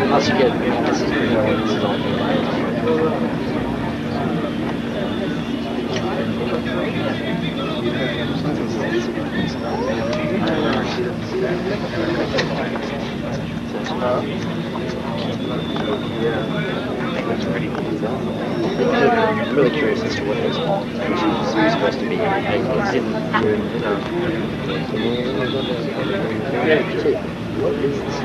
Unless you get, this is pretty good. This is all good. That's pretty cool. I'm really curious as to what those alterations are supposed to be. I didn't, what is this?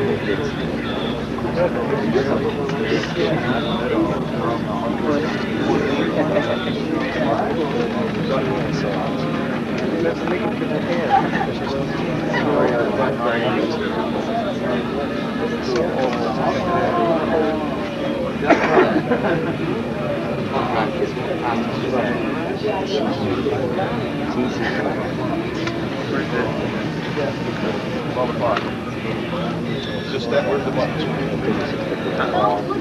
Just that, where's the buttons?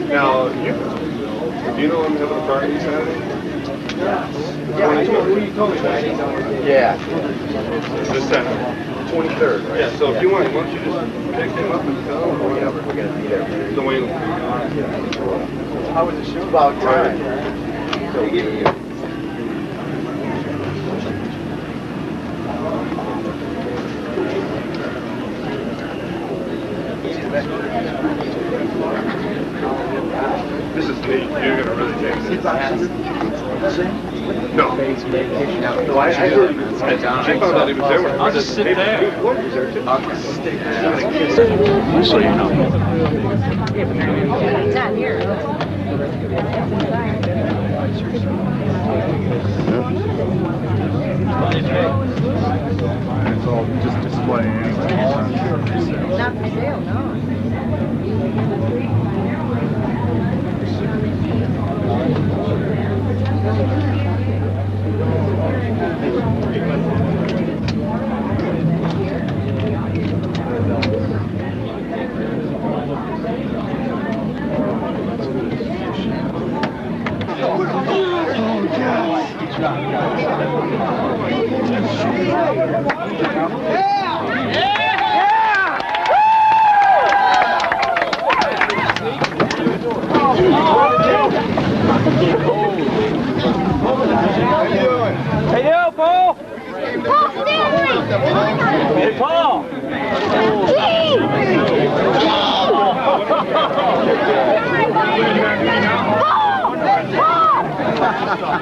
Now, do you know I'm having a party Saturday? Yeah, you told me that. Yeah. This Saturday. 23rd, right? Yeah, so if you want, why don't you just pick him up and tell him or whatever? We're going to be there. The way. How was the show? About time. This is neat. You're going to really take it. No. No, I heard. She found out he was there. I'll just sit there. Just so you know. Not here. It's all just display anyway. Not for sale, no.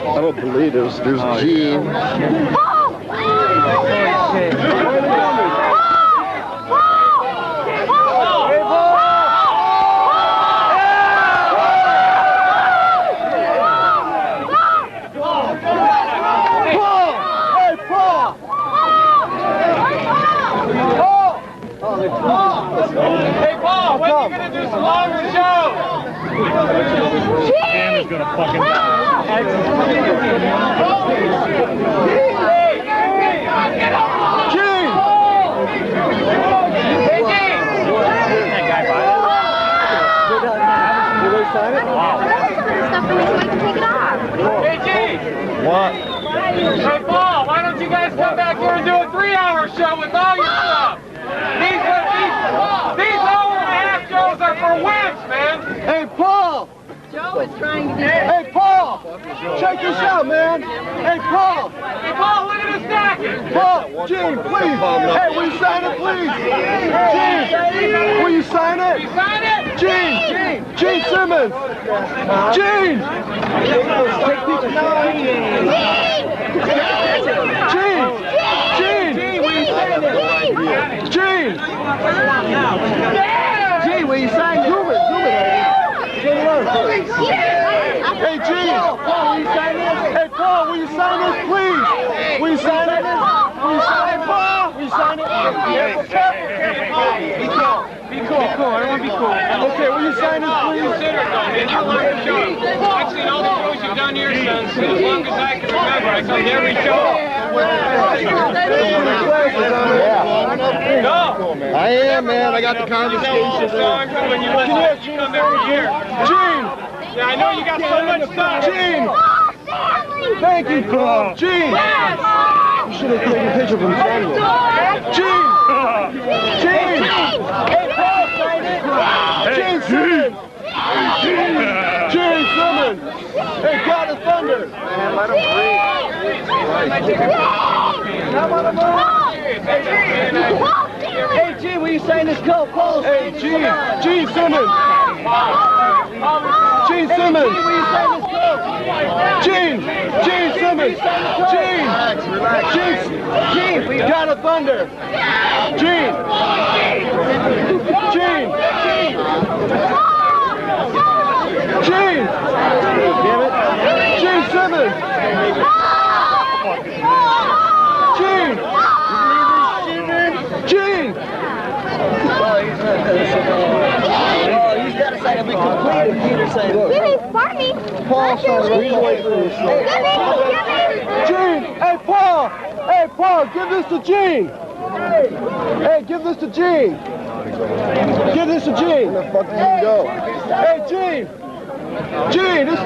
I don't believe there's Gene. Hey, Paul, when are you going to do some longer shows? Cam is going to fucking die. Gene! Hey, Gene! That guy by Did they sign it? Hey, Gene! What? Hey, Paul, why don't you guys come back here and do a 3-hour show with all your stuff? These hour-and-a-half shows are for wimps, man! Hey, Paul! Joe is trying to be... Hey, Paul! Check this out, man! Hey, Paul! Hey, Paul, look at the stacking! Paul! Gene, please! Hey, will you sign it, please? Gene! Will you sign it? You sign it? Gene! Gene Simmons! Gene! Gene! Gene! Will you sign it? Gene! Gene, will you sign? Zoom it! Hey, Gene! Paul, will you sign this? Hey, Paul, will you sign this, please? Will you sign it? Will you sign it, Paul? Will you sign it? Be cool. Be cool. Everyone be cool. Okay, will you sign this, please? Consider it, though, man. You're working shows. I've seen all the shows you've done here since as long as I can remember. I come to every show. No. I am, man. I got the confiscation. When you listen, you come every year. Gene! Yeah, I know you got so much stuff. Gene! Thank you, Paul. Gene! You should have taken a picture from Stanley. Gene! Gene! man. Let him breathe. Come on, Hey, Gene, will you sign this coat? Hey, Gene. Gene Simmons. Gene Simmons. Will you sign this coat? Gene. Gene Simmons. Gene. Gene, we got a thunder. Gene. Gene. Gene. Damn it. Gene Simmons. Gene. Gene. He's got to sign it. We completed Peter signing. Jimmy, pardon me. Paul signs it. Gene. Hey, Paul. Hey, Paul, give this to Gene. Hey, give this to Gene. Give this to Gene. Where the fuck did you go? Hey, Gene. Gene, this...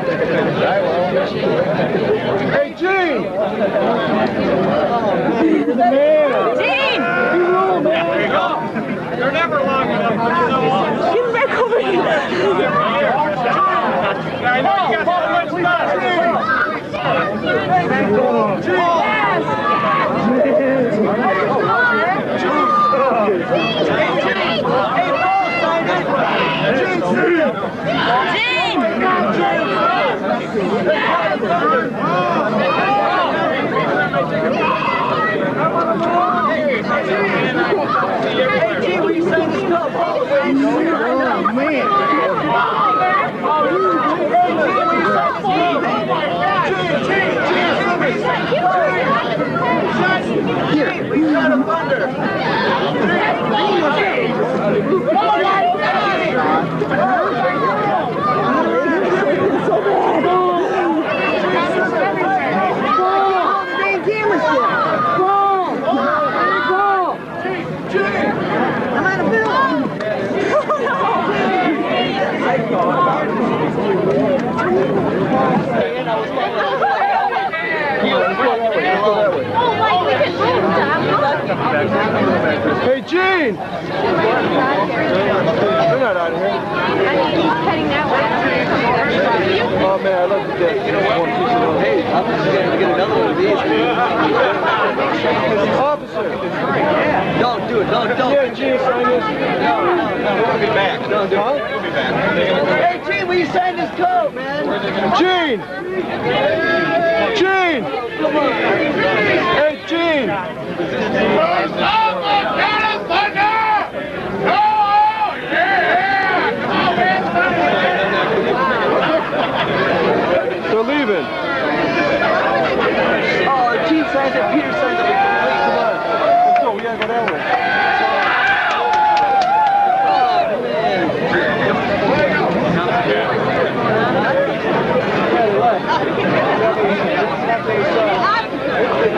Hey, Gene. You're the man. Gene! There you go. They're never long enough, but you know what? Get him back over here. I know you got so much stuff. Hey, Gene! They're not out of here. He's heading that way. Oh, man, I'd love to get one piece of those. Hey, I'm just going to get another one of these. Officer! Don't do it. Don't. Yeah, Gene, sign this. No. We'll be back. Don't do it. We'll be back. Hey, Gene, will you sign this coat, man? Gene! Gene! Hey, Gene! They're leaving. Oh, Gene signs it, Peter signs it. Come on. Let's go, we gotta go that way.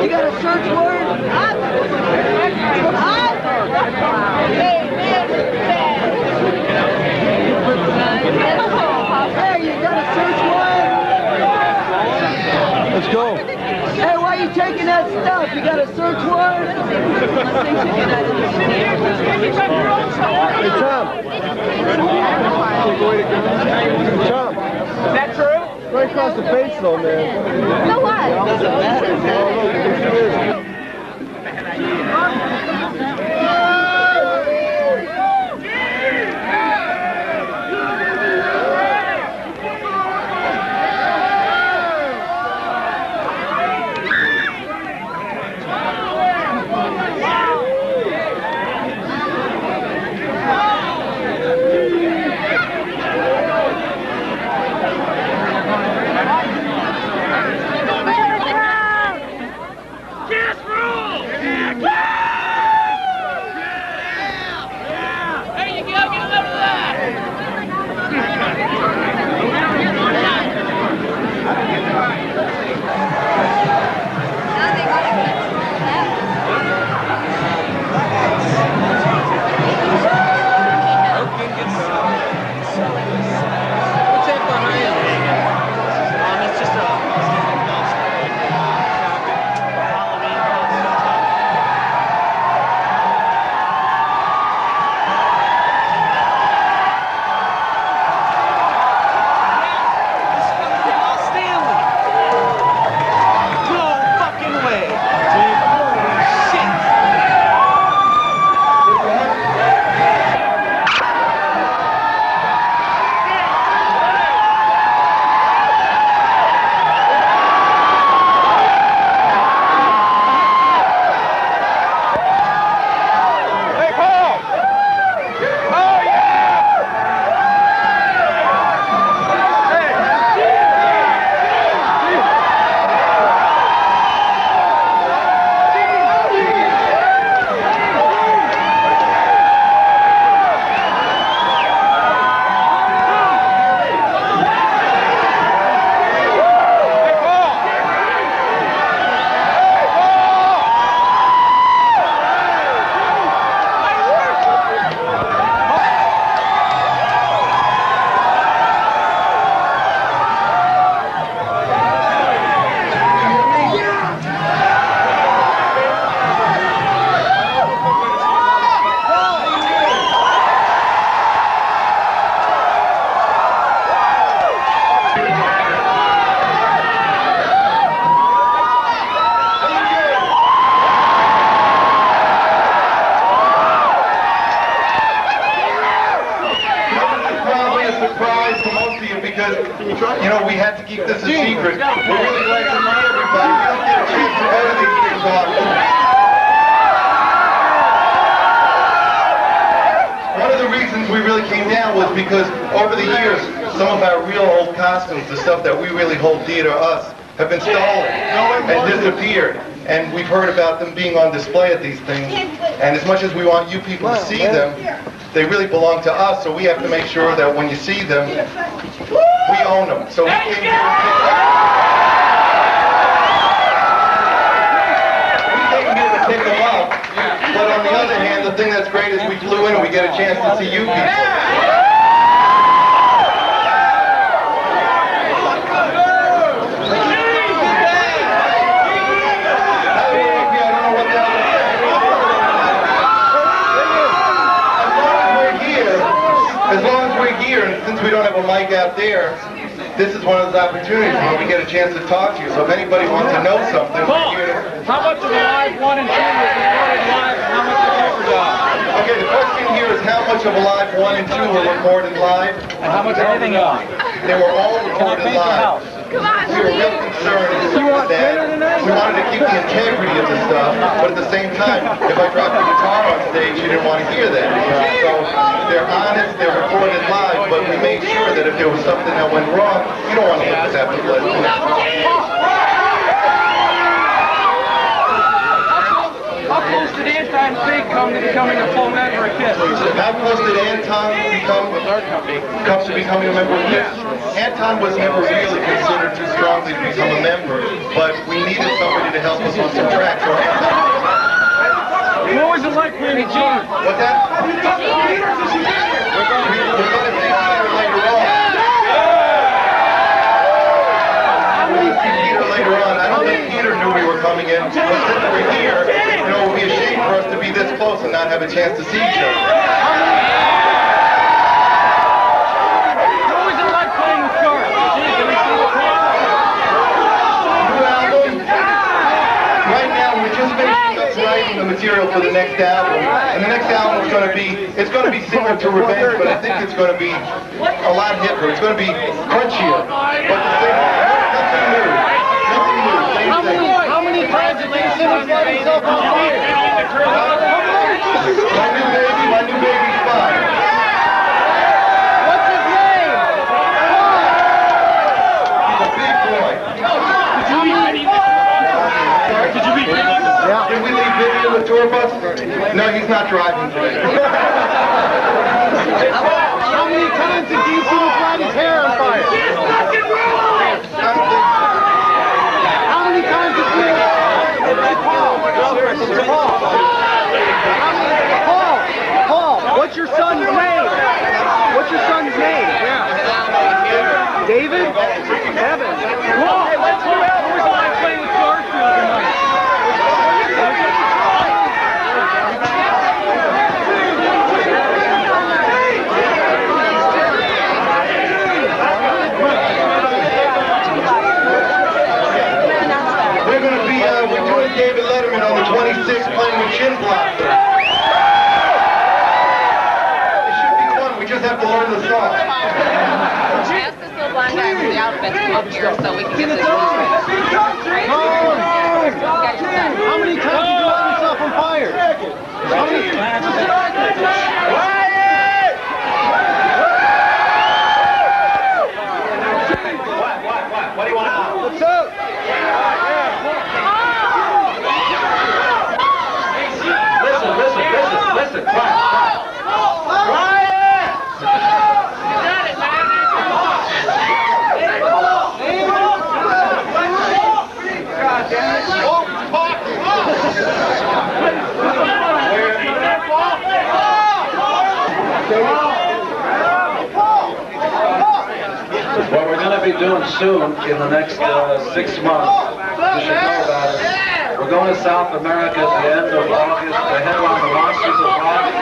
You got a search warrant? Hey, you got a search warrant? Let's go. Hey, why are you taking that stuff? You got a search warrant? Hey, Tom. Tom. Is that true? Right across the face, though, man. So what? Doesn't matter, man. Yes, is, you know, we had to keep this a secret. We're really glad to meet everybody. We don't get a chance to go to these things often. One of the reasons we really came down was because over the years, some of our real old costumes, the stuff that we really hold dear to us, have been stolen and disappeared. And we've heard about them being on display at these things. And as much as we want you people to see them, they really belong to us, so we have to make sure that when you see them, we own them. So we came here to pick them up. But on the other hand, the thing that's great is we flew in and we get a chance to see you people. Since we don't have a mic out there, this is one of those opportunities where we get a chance to talk to you. So if anybody wants to know something, Paul, how much of the live 1 and 2 was recorded live and how much of the overdub? Okay, the question here is how much of Alive 1 and 2 were recorded live? And how much of everything else? They were all recorded live. Come on, We were real concerned that we wanted to keep the integrity of the stuff, but at the same time, if I dropped the guitar on stage, you didn't want to hear that. So they're honest, they're recorded live, but we made sure that if there was something that went wrong, you don't want to live with that for the rest of the How close did Anton Fig come to becoming a full member of KISS? How close did Anton come to becoming a member of KISS? Anton was never really considered too strongly to become a member, but we needed somebody to help us on some tracks. So What was it like playing with Gene? what's that? We're going to see Peter later on. We're going to see Peter later on. I don't think Peter knew we were coming in, but since we're here, you know, it would be a shame for us to be this close and not have a chance to see each other. What was it like playing with Garth? Right now, we're just finishing up writing the material for the next album, and the next album is going to be, it's going to be similar to Revenge, but I think it's going to be a lot hipper. It's going to be crunchier, but the same, nothing new, same thing. How many times did you see him light himself on fire? My new baby's fine. What's his name? He's a big boy. Did you beat Biggie? Yeah. Did we leave Biggie in the tour bus? No, he's not driving today. How many times did you see him light his hair on fire? How many times did you Paul, what's your son's name? What's your son's name? David? Evan. Paul, hey, let's go out. What was it like playing with Garth the other night? We're doing David Letterman on the 26th playing with Chin Blocker. It should be fun, we just have to learn the song. Ask this little blind guy with the outfits up here so we can get this moving. How many times did you light yourself on fire? How many times? What do you want to know? What's up? Listen, quiet. What we're going to be doing soon, in the next 6 months, you should know about it. We're going to South America at the end of August to headline the Monsters of Rock.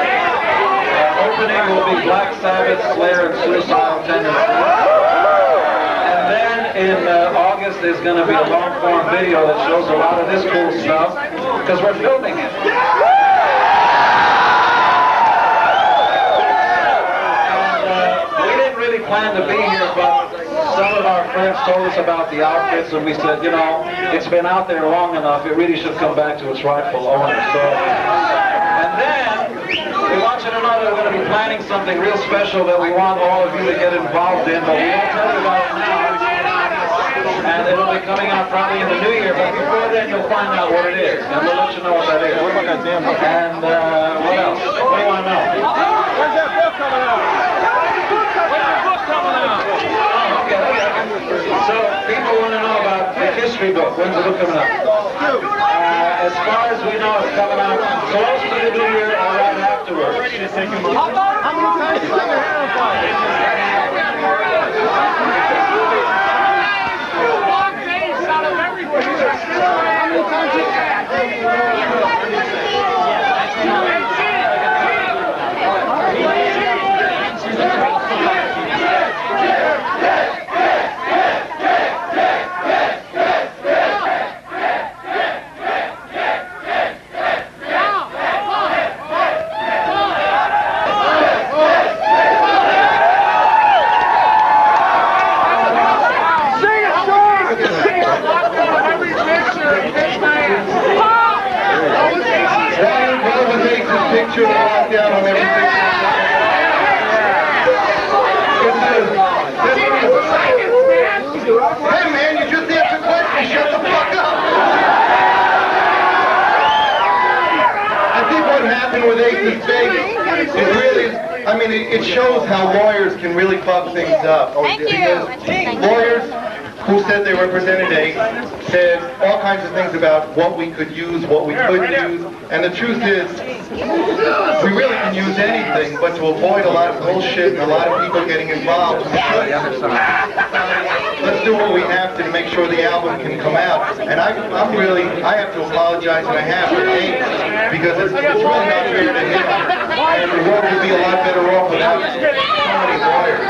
Opening will be Black Sabbath, Slayer, and Suicidal Tendencies. And then in August there's going to be a long-form video that shows a lot of this cool stuff, because we're filming it. We didn't really plan to be here, but told us about the outfits, and we said, you know, it's been out there long enough, it really should come back to its rightful owner. So, and then, we want you to know that we're going to be planning something real special that we want all of you to get involved in, but we won't tell you about it now. And it'll be coming out probably in the new year, but before then you'll find out what it is, and we'll let you know what that is. And what else? What do you want to know? When's that book coming out? When's the book coming out? Oh, okay. So people want to know about the history book. When's the book coming out? As far as we know, it's coming out close to the new year or right afterwards. How many times you got your hair on fire? Picture down on everything. Hey man, you just answered questions. Shut the fuck up. I think what happened with Ace Vegas is really, I mean, it shows how lawyers can really fuck things up. Thank you. Because lawyers who said they represented Ace said all kinds of things about what we could use, what we couldn't use, and the truth is, we really can use anything, but to avoid a lot of bullshit and a lot of people getting involved, we should. Let's do what we have to make sure the album can come out. And I have to apologize, and I have to Ace, because it's really not fair to him. And the world would be a lot better off without so many lawyers.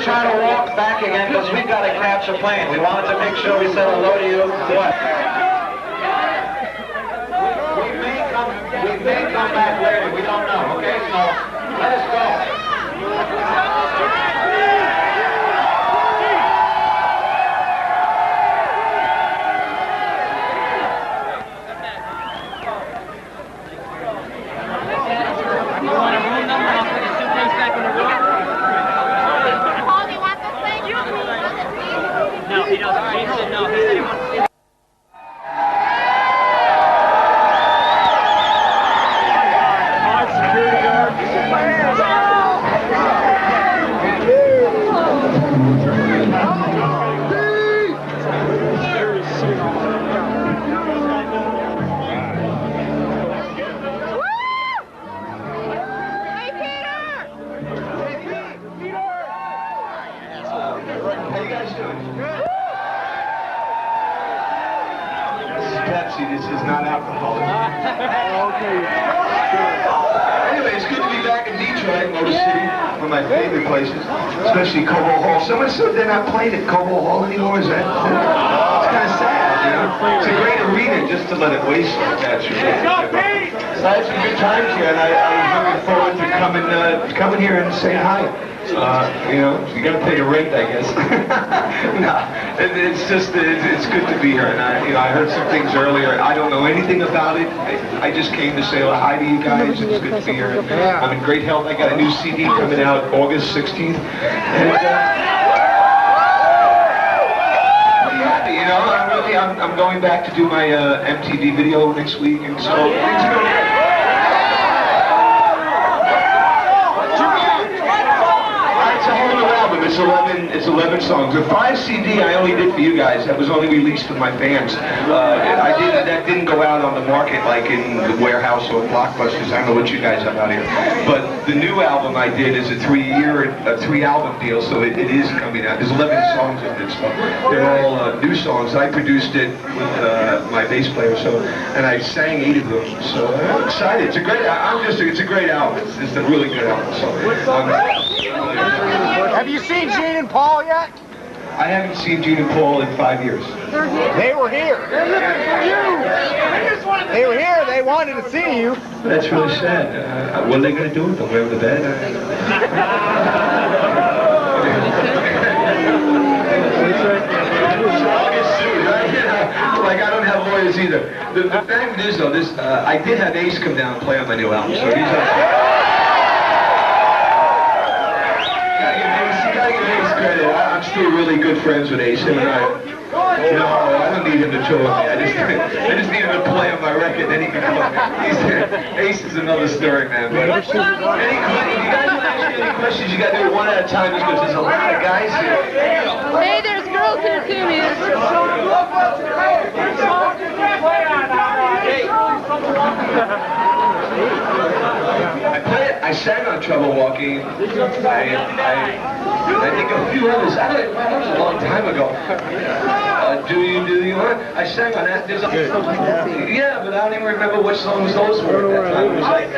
Try to walk back again because we've got to catch a plane. We wanted to make sure we said hello to you. What? We may come back later. We don't know. Okay, so let us go. You want a room number? I'll put the suitcase back in the room. No, he doesn't. He said no. He said he wants to see. Security guard. This is not alcoholic. Anyway, it's good to be back in Detroit, Motor City, one of my favorite places, especially Cobo Hall. Someone said they're not playing at Cobo Hall anymore. Is that? It's kind of sad, you know. It's a great arena just to let it waste like that. So I had some good times here, and I was looking forward to coming here and saying hi. You know, you gotta pay your rent, I guess. No, it's just, it's good to be here, and I heard some things earlier. I don't know anything about it. I just came to say hi to you guys. It's good to be here. I'm in great health. I got a new CD coming out August 16th. And, you know, I'm going back to do my MTV video next week, and so things are going. It's 11 songs. The 5 CD I only did for you guys. That was only released for my fans. That didn't go out on the market like in the warehouse or Blockbusters. I don't know what you guys have out here. But the new album I did is a 3-album deal, so it is coming out. There's 11 songs in it, so they're all new songs. I produced it with my bass player, and I sang 8 of them. So I'm excited. It's a great album. It's a really good album. So, Have you seen Gene and Paul yet? I haven't seen Gene and Paul in 5 years. They were here. They're looking for you. They were here. They wanted to see you. That's really sad. What are they going to do with them? Lay over the bed? Like, I don't have lawyers either. The fact is, though, I did have Ace come down and play on my new album, so he's gotta give Ace credit. I'm still really good friends with Ace. Him and I don't need him to tour with me. I just need him to play on my record, then he can come. Ace is another story, man. But if you guys want to ask me any questions, you got to do it one at a time because there's a lot of guys here. Hey, there's girls here too, man. I sang on Trouble Walking. I think a few others. That was a long time ago. Do you want? I sang on that. Yeah, but I don't even remember which songs those were at that time. It was like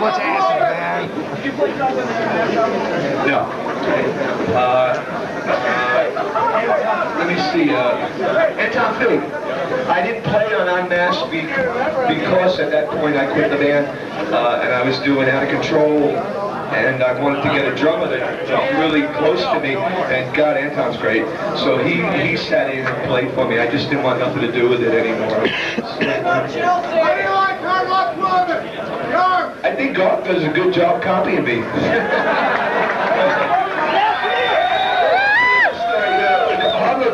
What's acid, man? No. Let me see. Anton Philly. I didn't play on Unmasked because at that point I quit the band and I was doing Out of Control, and I wanted to get a drummer that felt really close to me, and God, Anton's great. So he sat in and played for me. I just didn't want nothing to do with it anymore. I think Garth does a good job copying me.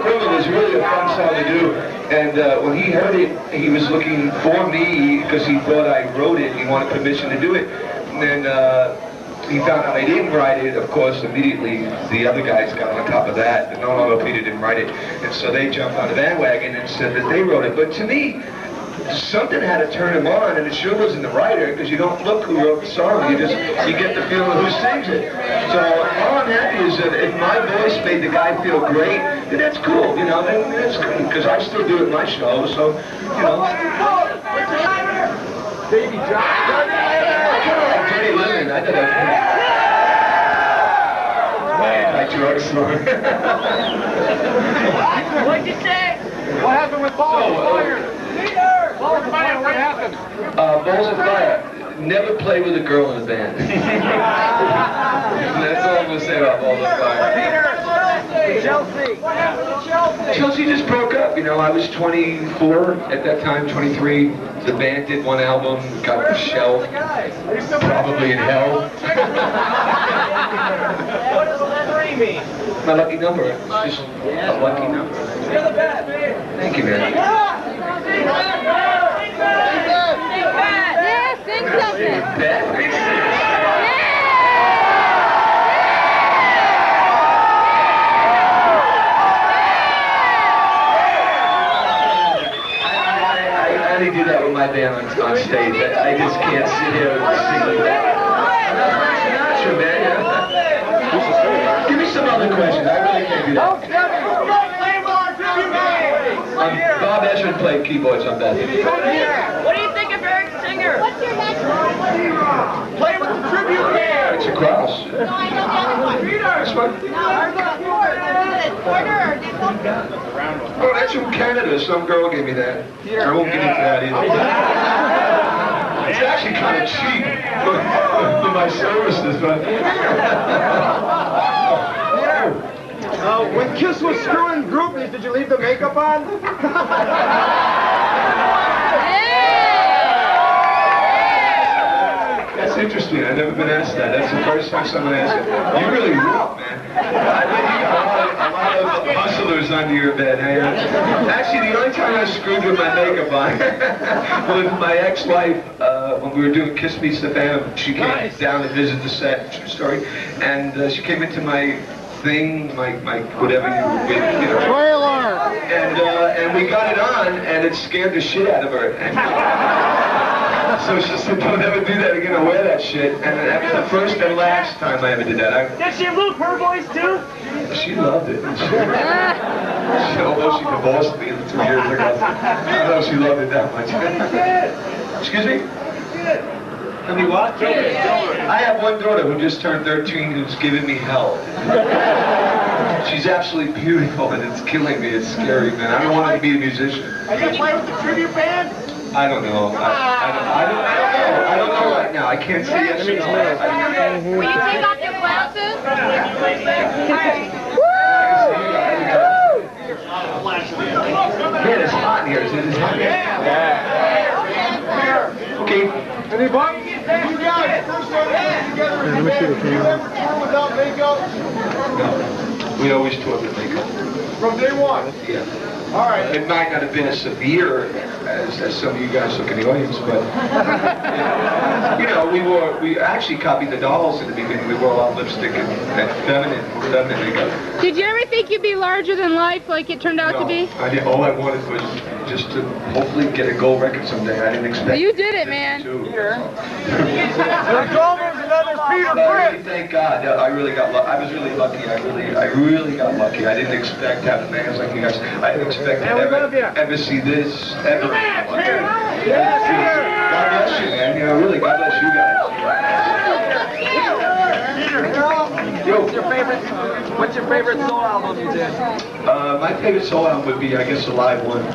Criminal is really a fun song to do, and when he heard it, he was looking for me because he thought I wrote it. He wanted permission to do it, and then he found out I didn't write it. Of course, immediately the other guys got on top of that. And no, Peter didn't write it, and so they jumped on the bandwagon and said that they wrote it. But to me, something had to turn him on, and it sure wasn't the writer, because you don't look who wrote the song, you get the feeling of who sings it. So all I'm happy is that if my voice made the guy feel great, then that's cool, then that's cool, because I still do it in my show, so, Baby John. I kind of like Dirty Living. I thought that was drugs. What'd you say? What happened with Balls of Fire? Balls of Fire, what happened? Balls of Fire. Never play with a girl in a band. That's all I'm going to say about Balls of Fire. Chelsea. What happened to Chelsea? Chelsea just broke up. I was 24 at that time, 23. The band did one album, got shelved. Probably in hell. What does the letter E mean? My lucky number. It's just a lucky number. You're the best, man. Thank you, man. Yeah, sing something. I only do that with my band on stage. I just can't sit here and sing that. Sure, man. Give me some other questions. I really can't do that. Bob Escher played keyboards on that. What do you think of Eric Singer? What's your next one? Play with the tribute band. It's a cross. No, I know the other one. This one? No, Porter. Oh, that's from Canada. Some girl gave me that. I won't give it to that either. It's actually kind of cheap for my services, but... When Kiss was screwing groupies, did you leave the makeup on? That's interesting. I've never been asked that. That's the first time someone asked it. You really rock, man. I think you got a lot of hustlers under your bed. Hey? Actually, the only time I screwed with my makeup on was my ex-wife. when we were doing Kiss Me Savannah, she came down to visit the set, true story, and she came into my thing, my whatever you know. Trailer! And we got it on, and it scared the shit out of her. So she said, don't ever do that again, I'll wear that shit. And that was the first and last time I ever did that. Did she loop her voice too? She loved it. Although she divorced me 2 years ago, I know she loved it that much. Excuse me? I mean, what? I have one daughter who just turned 13 who's giving me hell. She's absolutely beautiful and it's killing me. It's scary, man. I don't want her to be a musician. Are you playing with the tribute band? I don't know. I don't know right now. I can't see it. Will you take off your glasses? Man, it's hot in here. Isn't it hot in here? Okay. Anybody? You guys, first time together. Let me see the camera. Without makeup? No. We always talk with makeup. From day one? Yeah. All right. It might not have been as severe as some of you guys look in the audience, but you know, we actually copied the dolls in the beginning. We wore a lot of lipstick and feminine makeup. Did you ever think you'd be larger than life like it turned out to be? I did. All I wanted was just to hopefully get a gold record someday. I didn't expect. You did it, man. Peter. There's almost another Peter Britt. Thank God. I really got lucky. I was really lucky. I really got lucky. I didn't expect to have fans like you guys. I didn't expect to ever see this ever. God bless you, man. You know, really, God bless you guys. Yo. What's your favorite soul album you did? My favorite soul album would be, I guess, Alive One.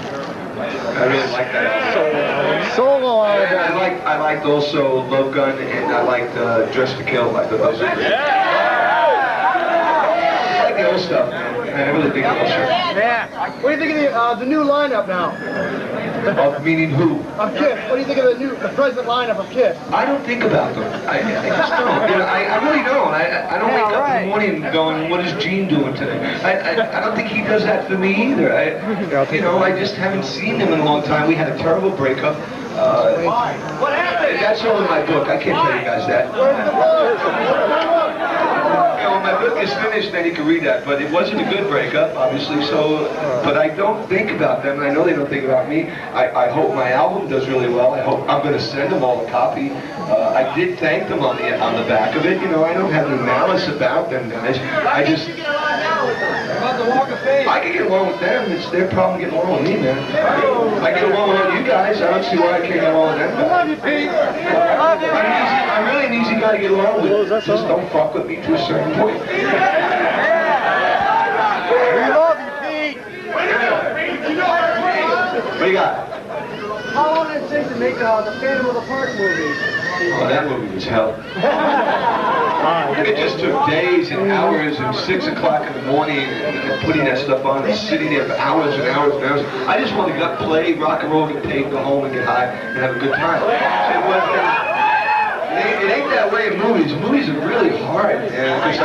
I really like that album. Solo album. I liked also Love Gun, and I liked Dress to Kill. I thought those were great. I like the old stuff, man. I really dig the old stuff. Yeah. What do you think of the new lineup now? Meaning who? Of Kiss. What do you think of the present lineup of Kiss? I don't think about them. I just don't. You know, I really don't. I don't wake up in the morning going, what is Gene doing today? I don't think he does that for me either. You know, I just haven't seen him in a long time. We had a terrible breakup. What happened? That's all in my book. I can't tell you guys that. Where's the book? When my book is finished, then you can read that. But it wasn't a good breakup, obviously. So, but I don't think about them, and I know they don't think about me. I hope my album does really well. I hope I'm going to send them all a copy. I did thank them on the back of it. You know, I don't have any malice about them, guys. I just. I can get along with them. It's their problem getting along with me, man. I get along with all you guys. I don't see why I can't get along with them. I love you, Pete. I'm really an easy guy to get along with. Just don't fuck with me to a certain point. We love you, Pete. What do you got? How long did it take to make the Phantom of the Park movie? Oh, that movie was hell. It just took days and hours and 6 o'clock in the morning and putting that stuff on and sitting there for hours and hours and hours. I just wanted to go play, rock and roll, get paid, go home and get high and have a good time. It ain't that way in movies. Movies are really hard. Because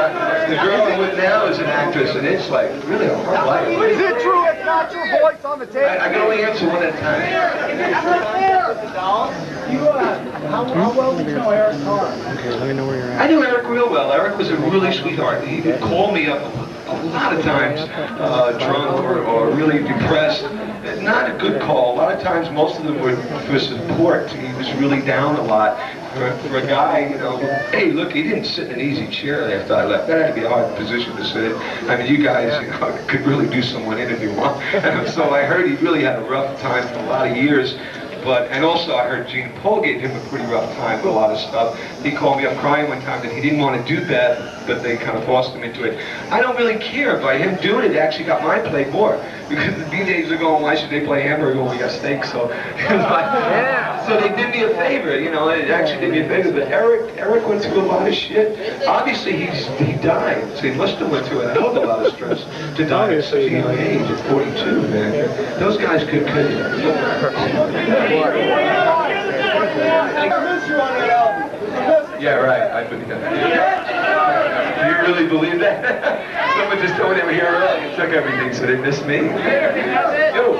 the girl I'm with now is an actress and it's like really a hard life. Is it true it's not your voice on the tape? I can only answer one at a time. How well do you know Eric Carr? Okay, let me know where you're at. I knew Eric real well. Eric was a really sweetheart. He would call me up a lot of times, drunk or really depressed. Not a good call. A lot of times, most of them were for support. He was really down a lot. For a guy, you know, hey, look, he didn't sit in an easy chair after I left. That had to be a hard position to sit in. I mean, you guys, you know, could really do someone in if you want. And so I heard he really had a rough time for a lot of years. And also I heard Gene Paul gave him a pretty rough time with a lot of stuff. He called me up crying one time that he didn't want to do that, but they kind of forced him into it. I don't really care. By him doing it, it actually got my play more. Because the DJs are going, why should they play hamburger when we got steak? So, so they did me a favor, you know, it actually did me a favor. But Eric went through a lot of shit. Obviously, he died, so he must have went through a hell of a lot of stress to die at such a young age, at 42, man. Those guys could Yeah, right, I believe that. Do you really believe that? Someone just told me they were here early and took everything, so they missed me. Yo.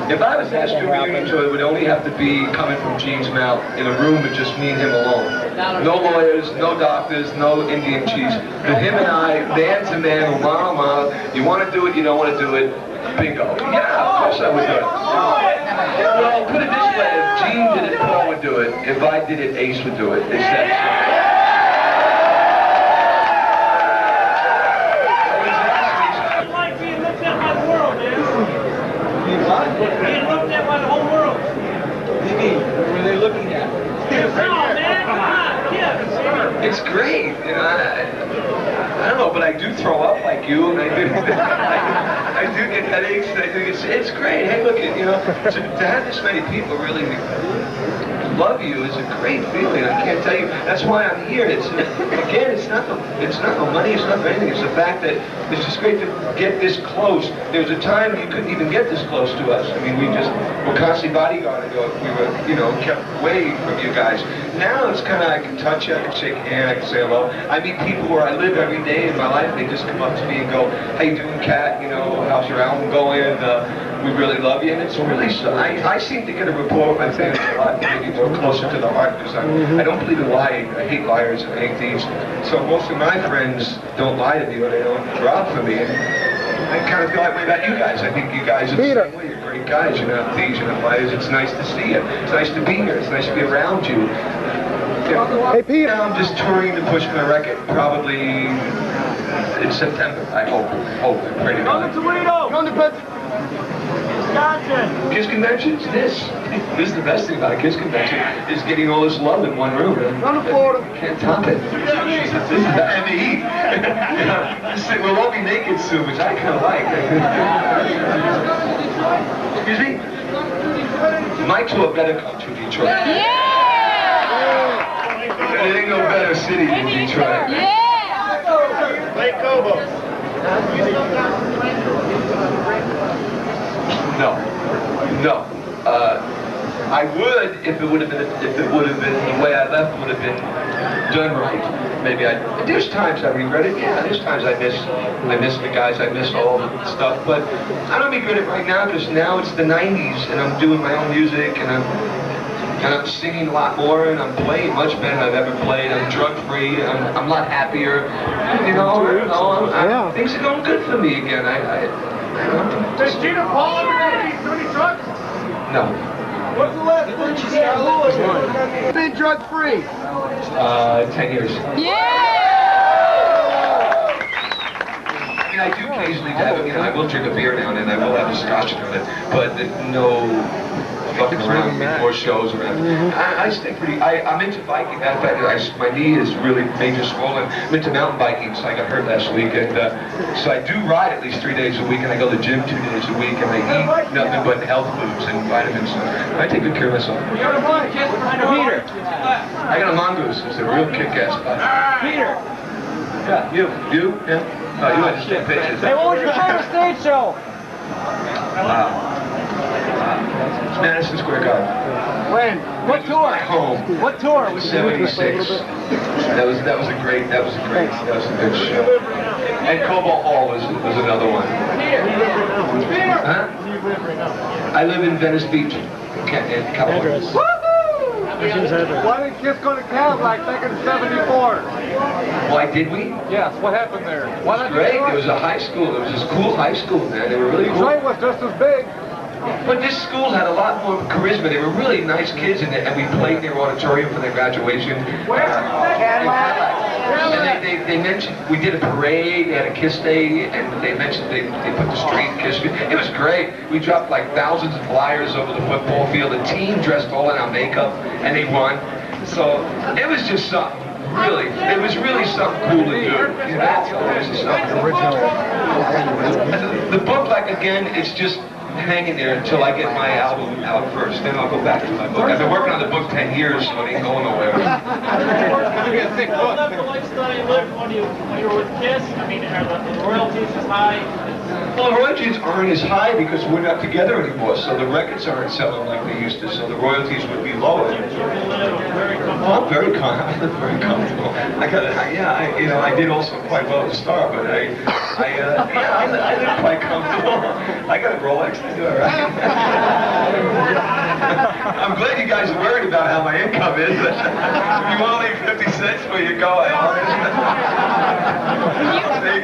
If I was asked to a reunion tour, it would only have to be coming from Gene's mouth in a room with just me and him alone. No lawyers, no doctors, no Indian chiefs. But him and I, man to man, mama, you want to do it, you don't want to do it, bingo. Yeah, of course I would do it. Well, put it this way, if Gene did it, Paul would do it. If I did it, Ace would do it. It's that simple. Being looked at by the whole world. What do you mean? What were they looking at? It's great. You know, I don't know, but I do throw up like you, and I do get headaches. And I do it's great. Hey, look, you know, to have this many people really love you is a great feeling. I can't tell you. That's why I'm here. It's not the money. It's not anything. It's the fact that it's just great to get this close. There was a time you couldn't even get this close to us. I mean, we were constantly bodyguarded. We were, you know, kept away from you guys. Now it's kind of I can touch you, I can shake a hand, I can say hello. I meet people where I live every day in my life. They just come up to me and go, "How you doing, Cat? You know, how's your album going? We really love you." And it's really I seem to get a rapport with my fans a lot, maybe more closer to the heart, because I don't believe in lying. I hate liars and I hate thieves. So most of my friends don't lie to me, or they don't drop for me. And I kind of feel that way about you guys. I think you guys are the same way. You're great guys. You're not thieves. You're not liars. It's nice to see you. It's nice to be here. It's nice to be around you. Hey, Peter. Now I'm just touring to push my record, probably in September. I hope. I pray to God. Toledo! Come to Penn. Wisconsin! Kiss Conventions, this is the best thing about a Kiss Convention, is getting all this love in one room. Come to Florida. Can't top it. This is the M.E. We'll all be naked soon, which I kind of like. Excuse me? My tour better come to Detroit. Yeah! There ain't no better city than Detroit. Yeah! Play Kobo. No. I would if it would have been the way I left would have been done right. Maybe there's times I regret it. Yeah, there's times I miss the guys. I miss all the stuff. But I don't regret it right now because now it's the '90s and I'm doing my own music and I'm singing a lot more and I'm playing much better than I've ever played. I'm drug-free. I'm a lot happier. You know, things are going good for me again. Does Gina Paul ever get these 30 trucks? No. What's the last one you got? Been drug-free. 10 years. Yeah! I mean, I do occasionally have, you know, I will drink a beer now and then. I will have a scotch now and then, but no fucking around before shows or anything. I stay pretty. I'm into biking. In fact, my knee is really major swollen. I'm into mountain biking, so I got hurt last week, and so I do ride at least 3 days a week, and I go to the gym 2 days a week, and I eat nothing but health foods and vitamins. I take good care of myself. Peter! I got a mongoose. It's a real kick-ass bike. Peter! Yeah, you, yeah. Oh, you had to take pictures. Hey, what was your favorite stage show? Wow. Madison Square Garden. When? What tour? Home. What tour? Was 76. That was a good show. And Cobalt Hall was another one. Huh? I live in Venice Beach, in California. Why didn't Kiss go to Cadillac back in '74? Why did we? Yes, what happened there? Why not? Great. There was a high school. There was this cool high school there. They were really cool. Detroit was just as big. But this school had a lot more charisma. They were really nice kids, and we played in their auditorium for their graduation. Cadillac. And they mentioned, we did a parade, they had a Kiss Day, and they mentioned they put the street Kiss. It was great. We dropped like thousands of flyers over the football field. The team dressed all in our makeup, and they won. So it was just something. Really, it was really something cool to do. You know, it was just something original. The book, like again, it's just hanging there until I get my album out first. Then I'll go back to my book. I've been working on the book 10 years, so it ain't going nowhere. Was that the lifestyle you lived when you were with Kiss? I mean, are the royalties as high? Well, the royalties aren't as high because we're not together anymore, so the records aren't selling like they used to, so the royalties would be lower. You can live very comfortable. Oh, I'm very comfortable. I did also quite well at the Star, but I live quite comfortable. I got a Rolex, I do all right. I'm glad you guys are worried about how my income is. If you want to leave 50 cents where you go, I'll take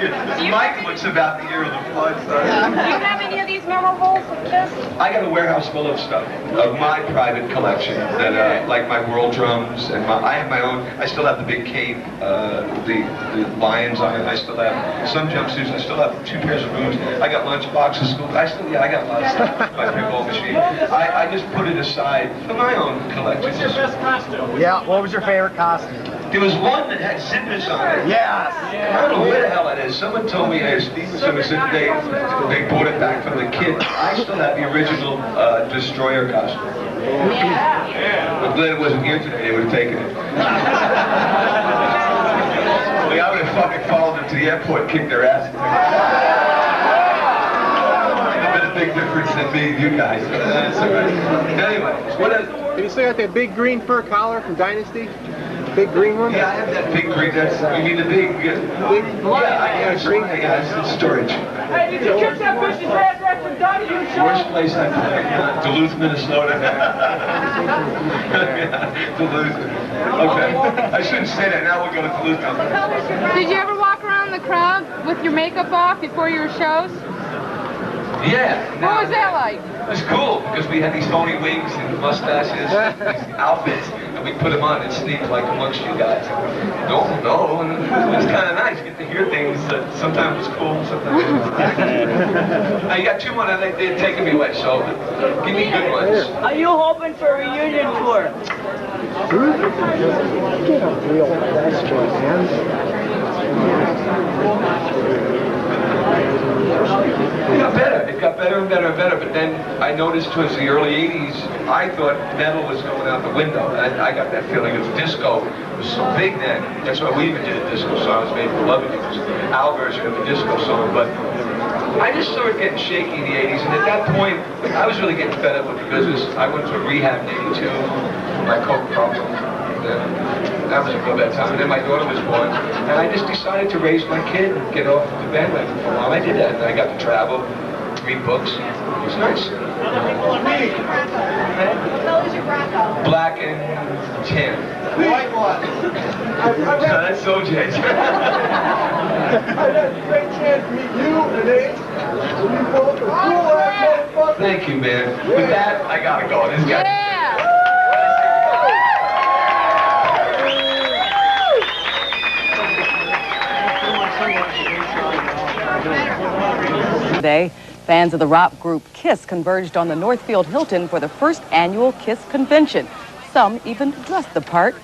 it. Mike looks about the year of the flood. So. Do you have any of these memorables of Kiss? I got a warehouse full of stuff, of my private collection, that like my World drums, and I have my own. I still have the big cape, the lions on it. I still have some jumpsuits. I still have 2 pairs of boots. I got lunch boxes, school. I got a lot of stuff. My pinball machine. I just put it aside for my own collection. What's your best costume? Yeah, what was your favorite costume? There was one that had zippers on it. Yes. I don't know where the hell it is. Someone told me, Steve was going to say they bought it back from the kid. I still have the original Destroyer costume. I'm glad it wasn't here today. They would have taken it. I would have fucking followed them to the airport and kicked their ass. There's been a big difference in me and you guys. That's all right. Anyway, what else? Can you still got that big green fur collar from Dynasty? Big green one? Yeah, I have that big green. You mean the big? Yeah, I green. Yeah, it's storage. Hey, did you catch that fish's ass right from Donahue show? Worst place I've been. Duluth, Minnesota. Duluth. Okay. I shouldn't say that. Now we'll go to Duluth. Did you ever walk around the crowd with your makeup off before your shows? Yeah. What was that like? It was cool because we had these phony wigs and mustaches, these outfits, and we put them on and sneak like amongst you guys. No, and it was kind of nice. You get to hear things that sometimes was cool, sometimes it was. Now you got 2 more, and they're taking me away, so give me good ones. Are you hoping for a reunion tour? Get a real question, man. It got better and better and better, but then I noticed towards the early 80s, I thought metal was going out the window. And I got that feeling of disco was so big then. That's why we even did a disco song. It was made for Love It. It was our version of the disco song. But I just started getting shaky in the 80s, and at that point, I was really getting fed up with the business. I went to rehab in 82, my coke problem. That was a real bad time. And then my daughter was born, and I just decided to raise my kid and get off the bandwagon for a while. I did that, and I got to travel, read books. It was nice. Black and tan. White one. No, that's OJ's. I had a great chance to meet you today. You both are cool ass motherfuckers. Thank you, man. With that, I gotta go. This guy. Yeah. Today, fans of the rock group Kiss converged on the Northfield Hilton for the first annual Kiss convention. Some even dressed the part.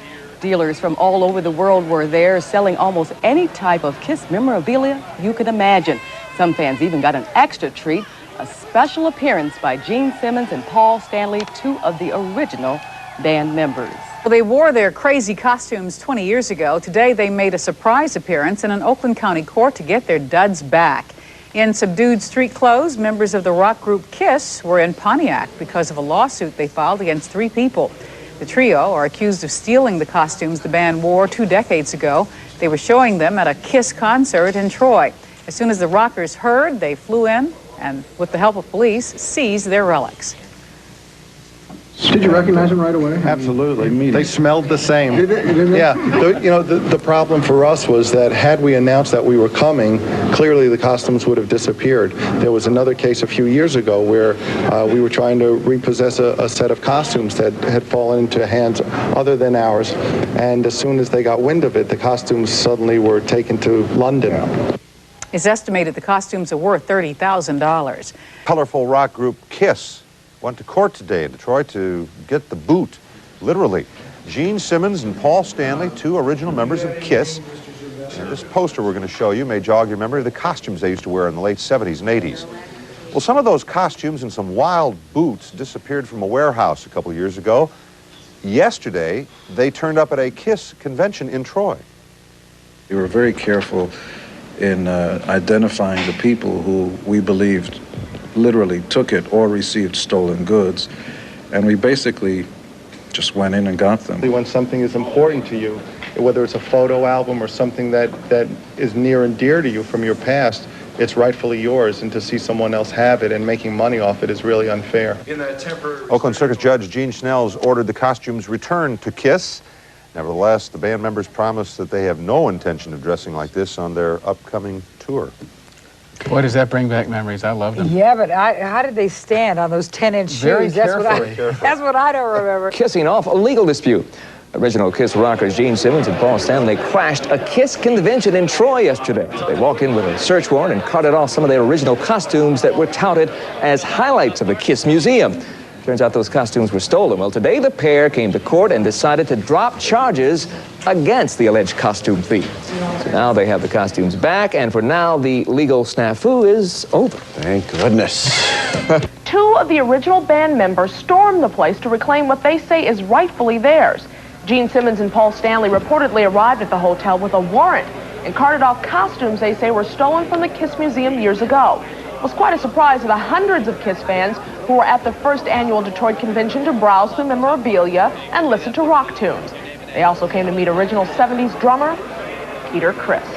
Dealers from all over the world were there selling almost any type of Kiss memorabilia you can imagine. Some fans even got an extra treat, a special appearance by Gene Simmons and Paul Stanley, 2 of the original band members. Well, they wore their crazy costumes 20 years ago. Today, they made a surprise appearance in an Oakland County court to get their duds back. In subdued street clothes, members of the rock group Kiss were in Pontiac because of a lawsuit they filed against 3 people. The trio are accused of stealing the costumes the band wore 2 decades ago. They were showing them at a Kiss concert in Troy. As soon as the rockers heard, they flew in and, with the help of police, seized their relics. Did you recognize them right away? Absolutely. They smelled the same. Did they? Yeah. The problem for us was that had we announced that we were coming, clearly the costumes would have disappeared. There was another case a few years ago where we were trying to repossess a set of costumes that had fallen into hands other than ours. And as soon as they got wind of it, the costumes suddenly were taken to London. It's estimated the costumes are worth $30,000. Colorful rock group Kiss went to court today in Detroit to get the boot, literally. Gene Simmons and Paul Stanley, 2 original members of Kiss. And this poster we're going to show you may jog your memory of the costumes they used to wear in the late 70s and 80s. Well, some of those costumes and some wild boots disappeared from a warehouse a couple years ago. Yesterday, they turned up at a Kiss convention in Troy. We were very careful in identifying the people who we believed literally took it or received stolen goods. And we basically just went in and got them. When something is important to you, whether it's a photo album or something that is near and dear to you from your past, it's rightfully yours, and to see someone else have it and making money off it is really unfair. Oakland Circus Judge Gene Snell's ordered the costumes returned to KISS. Nevertheless, the band members promised that they have no intention of dressing like this on their upcoming tour. Boy, does that bring back memories. I loved them. Yeah, but how did they stand on those 10-inch shoes? Very carefully. That's what I don't remember. Kissing off a legal dispute. Original KISS rockers Gene Simmons and Paul Stanley crashed a KISS convention in Troy yesterday. They walked in with a search warrant and carted off some of their original costumes that were touted as highlights of the KISS museum. Turns out those costumes were stolen. Well, today the pair came to court and decided to drop charges against the alleged costume thief. So now they have the costumes back, and for now the legal snafu is over. Thank goodness. Two of the original band members stormed the place to reclaim what they say is rightfully theirs. Gene Simmons and Paul Stanley reportedly arrived at the hotel with a warrant and carted off costumes they say were stolen from the KISS Museum years ago. It was quite a surprise to the hundreds of KISS fans who were at the first annual Detroit convention to browse through memorabilia and listen to rock tunes. They also came to meet original 70s drummer Peter Criss.